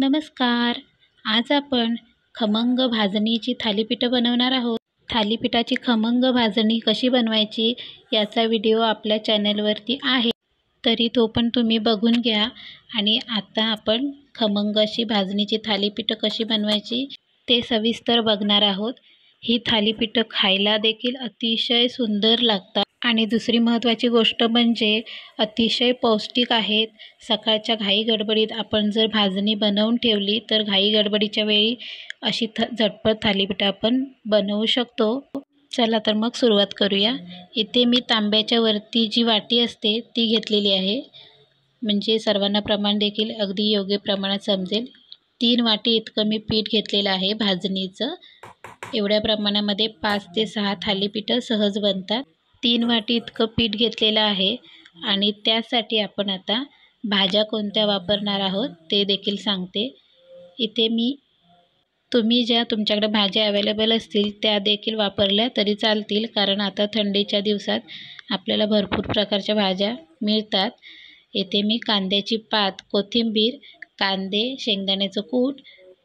नमस्कार. आज आपण खमंग भाजणीची थालीपीठं बनवणार आहोत. थालीपीठाची खमंग भाजणी कशी बनवायची याचा व्हिडिओ आपल्या चॅनलवरती आहे, तरी तो पण तुम्ही बघून घ्या. आणि आता आपण खमंग अशी भाजणीची थालीपीठं कशी बनवायची ते सविस्तर बघणार आहोत. ही थालीपीठं खायला देखील अतिशय सुंदर लागतात आणि दुसरी महत्त्वाची गोष्ट म्हणजे अतिशय पौष्टिक आहेत. सकाळच्या घाई गडबडीत आपण जर भाजणी बनवून ठेवली तर घाई गडबडीच्या वेळी अशी झटपट थालीपीठं आपण बनवू शकतो. चला तर मग सुरुवात करूया. इथे मी तांब्याच्या वरती जी वाटी असते ती घेतलेली आहे, म्हणजे सर्वांना प्रमाण देखील अगदी योग्य प्रमाणात समजेल. 3 वाटी इतकं मी पीठ घेतलेलं आहे भाजणीचं. एवढ्या प्रमाणामध्ये 5 ते 6 थालीपीठं सहज बनतात. 3 वाटी इतकं पीठ घेतलेलं आहे आणि त्यासाठी आपण आता भाज्या कोणत्या वापरणार आहोत ते देखील सांगते. इथे मी तुम्ही ज्या तुमच्याकडे भाज्या अवेलेबल असतील त्या देखील वापरल्या तरी चालतील, कारण आता थंडीच्या दिवसात आपल्याला भरपूर प्रकारच्या भाज्या मिळतात. येथे मी कांद्याची पात, कोथिंबीर, कांदे, शेंगदाण्याचं कूट,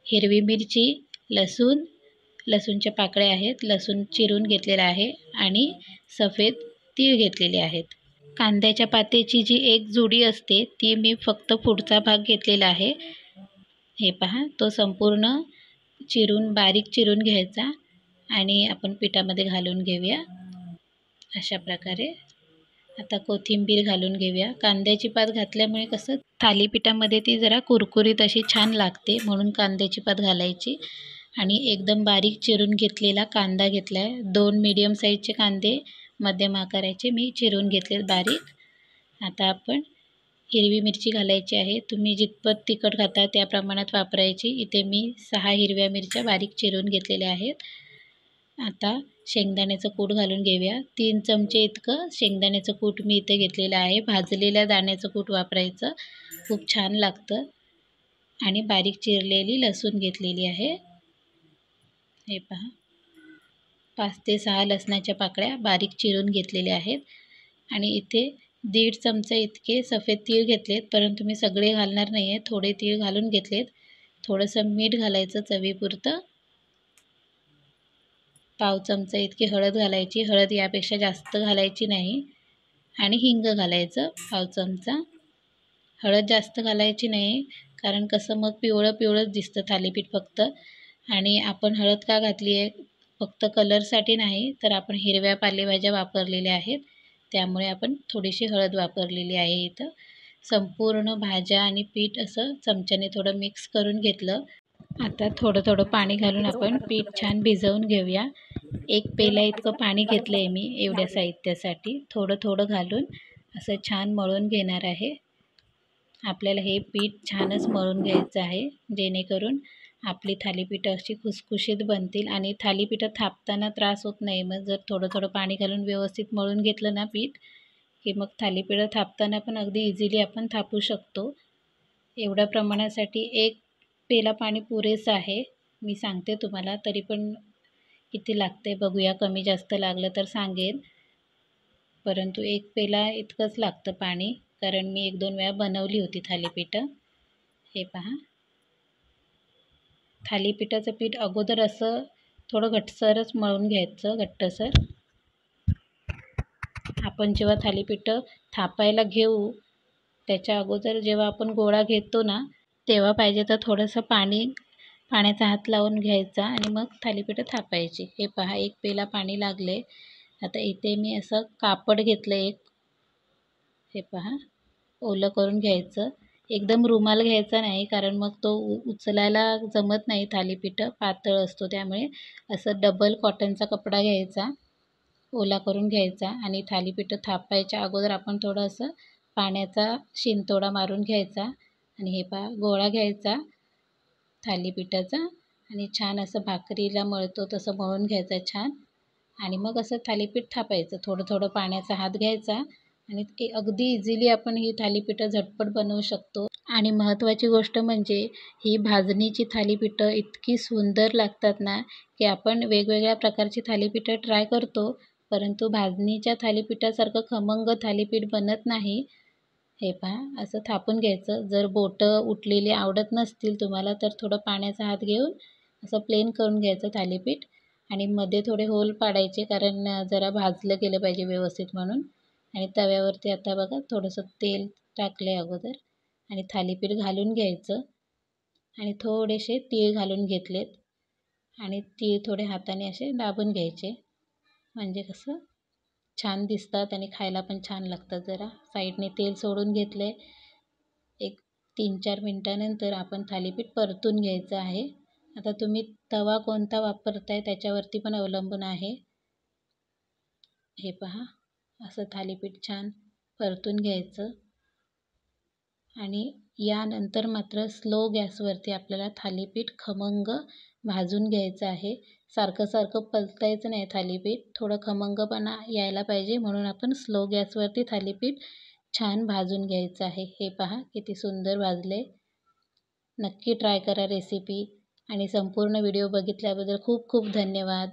हिरवी मिरची, लसूणच्या पाकळ्या आहेत, लसूण चिरून घेतलेला आहे आणि सफेद तीळ घेतलेले आहेत. कांद्याच्या पातेची जी एक जुडी असते ती मी फक्त पुढचा भाग घेतलेला आहे. हे पहा, तो संपूर्ण बारीक चिरून घ्यायचा आणि आपण पिठामध्ये घालून घेऊया अशा प्रकारे. आता कोथिंबीर घालून घेऊया. कांद्याची पात घातल्यामुळे कसं थालीपीठामध्ये ती जरा कुरकुरीत अशी छान लागते, म्हणून कांद्याची पात घालायची. आणि एकदम बारीक चिरून घेतलेला कांदा घेतला आहे. 2 मीडियम साईजचे कांदे मध्यम आकाराचे मी चिरून घेतले बारीक. आता आपण हिरवी मिरची घालायची आहे. तुम्ही जितपत तिखट खाता त्या प्रमाणात वापरायची. इथे मी 6 हिरव्या मिरच्या बारीक चिरून घेतलेल्या आहेत. आता शेंगदाण्याचं कूट घालून घेऊया. 3 चमचे इतकं शेंगदाण्याचं कूट मी इथे घेतलेलं आहे. भाजलेल्या दाण्याचं कूट वापरायचं, खूप छान लागतं. आणि बारीक चिरलेली लसूण घेतलेली आहे. हे पहा, 5 ते 6 लसणाच्या पाकळ्या बारीक चिरून घेतलेल्या आहेत. आणि इथे 1.5 चमचा इतके सफेद तीळ घेतलेत, परंतु मी सगळे घालणार नाही आहे, थोडे तीळ घालून घेतलेत. थोडंसं मीठ घालायचं चवीपुरतं. पाव चमचा इतकी हळद घालायची. हळद यापेक्षा जास्त घालायची नाही. आणि हिंग घालायचं 1 चमचा. हळद जास्त घालायची नाही, कारण कसं मग पिवळंच दिसतं थालीपीठ फक्त. आणि आपण हळद का घातली आहे, फक्त कलरसाठी नाही, तर आपण हिरव्या पालेभाज्या वापरलेल्या आहेत, त्यामुळे आपण थोडीशी हळद वापरलेली आहे. इथं संपूर्ण भाज्या आणि पीठ असं चमच्याने थोडं मिक्स करून घेतलं. आता थोडं पाणी घालून आपण पीठ छान भिजवून घेऊया. 1 पेला इतकं पाणी घेतलं आहे मी एवढ्या साहित्यासाठी. थोडं घालून असं छान मळून घेणार आहे. आपल्याला हे पीठ छानच मळून घ्यायचं आहे, जेणेकरून आपली थालीपीठं अशी खुसखुशीत बनतील आणि थालीपीठं थापताना त्रास होत नाही. मग जर थोडं पाणी घालून व्यवस्थित मळून घेतलं ना पीठ, की मग थालीपीठं थापताना पण अगदी इझिली आपण थापू शकतो. एवढ्या प्रमाणासाठी 1 पेला पाणी पुरेसं आहे. मी सांगते तुम्हाला, तरी पण किती लागते बघूया. कमी जास्त लागलं तर सांगेन, परंतु 1 पेला इतकंच लागतं पाणी, कारण मी 1-2 वेळा बनवली होती थालीपीठं. हे पहा, थालीपीठाचं पीठ अगोदर असं थोडं घट्टसरच मळून घ्यायचं, घट्टसर. आपण जेव्हा थालीपीठं थापायला घेऊ त्याच्या अगोदर जेव्हा आपण गोळा घेतो ना, तेव्हा पाहिजे तर थोडंसं पाण्याचा हात लावून घ्यायचा आणि मग थालीपीठं थापायची. हे पहा, 1 पेला पाणी लागले. आता इथे मी असं कापड घेतलं एक. हे पहा, ओलं करून घ्यायचं. एकदम रुमाल घ्यायचा नाही, कारण मग तो उचलायला जमत नाही. थालीपीठं पातळ असतो, त्यामुळे असं डबल कॉटनचा कपडा घ्यायचा, ओला करून घ्यायचा. आणि थालीपीठं थापायच्या अगोदर आपण थोडं असं पाण्याचा शिंतोडा मारून घ्यायचा. आणि हे पहा, गोळा घ्यायचा थालीपीठाचा आणि छान असं भाकरीला मळतो तसं मळून घ्यायचं छान. आणि मग असं थालीपीठ थापायचं. थोडं पाण्याचा हात घ्यायचा आणि अगदी इझिली आपण ही थालीपीठं झटपट बनवू शकतो. आणि महत्त्वाची गोष्ट म्हणजे ही भाजणीची थालीपीठं इतकी सुंदर लागतात ना, की आपण वेगवेगळ्या प्रकारची थालीपीठं ट्राय करतो, परंतु भाजणीच्या थालीपीठासारखं खमंग थालीपीठ बनत नाही. हे पहा असं थापून घ्यायचं. जर बोटं उठलेली आवडत नसतील तुम्हाला तर थोडं पाण्याचा हात घेऊन असं प्लेन करून घ्यायचं थालीपीठ आणि मध्ये थोडे होल पाडायचे, कारण जरा भाजलं गेलं पाहिजे व्यवस्थित म्हणून. आणि तव्यावरती आता बघा थोडंसं तेल टाकले अगोदर आणि थालीपीठ घालून घ्यायचं आणि थोडेसे तीळ घालून घेतलेत आणि तीळ थोडे हाताने असे दाबून घ्यायचे, म्हणजे कसं छान दिसतात आणि खायला पण छान लागतात. जरा साईडने तेल सोडून घेतले. एक 3-4 मिनटानंतर आपण थालीपीठ परतून घ्यायचं आहे. आता तुम्ही तवा कोणता वापरताय त्याच्यावरती पण अवलंबून आहे. हे पहा असं थालीपीठ छान परतून घ्यायचं आणि यानंतर मात्र स्लो गॅसवरती आपल्याला थालीपीठ खमंग भाजून घ्यायचं आहे. सारखं सारखं पलटायचं नाही थालीपीठ, थोडं खमंगपणा यायला पाहिजे म्हणून आपण स्लो गॅसवरती थालीपीठ छान भाजून घ्यायचं आहे. हे पहा किती सुंदर भाजले. नक्की ट्राय करा रेसिपी आणि संपूर्ण व्हिडिओ बघितल्याबद्दल खूप खूप धन्यवाद.